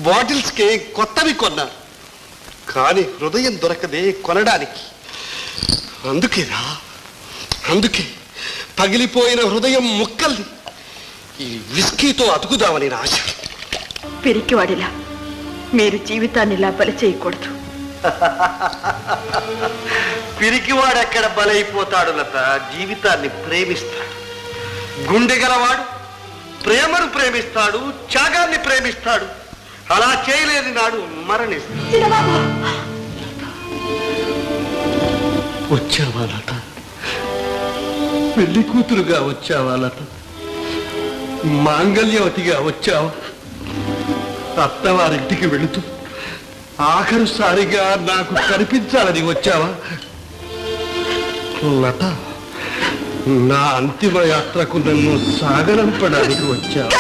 బాటిల్స్కి కొత్తవి కొన్నాను, కానీ హృదయం దొరకదే కొనడానికి. అందుకే పగిలిపోయిన హృదయం ముక్కల్ని ఈ విస్కీతో అతుకుదామని నా ఆశ. పిరికివాడిలా మీరు జీవితాన్ని ఇలా బలి చేయకూడదు. పిరికివాడు ఎక్కడ బలైపోతాడు లత? జీవితాన్ని ప్రేమిస్తాడు. గుండె గలవాడు ప్రేమను ప్రేమిస్తాడు, త్యాగాన్ని ప్రేమిస్తాడు. అలా చేయలేని నాడు మరణిస్తాడు. వచ్చావా లత? పెళ్లి కూతురుగా వచ్చావా లత? మాంగళ్యవతిగా వచ్చావా? అత్తవారింటికి వెళుతూ ఆఖరుసారిగా నాకు కనిపించాలని వచ్చావా లత? నా అంతిమ యాత్రకు నన్ను సాగనంపడానికి వచ్చావా?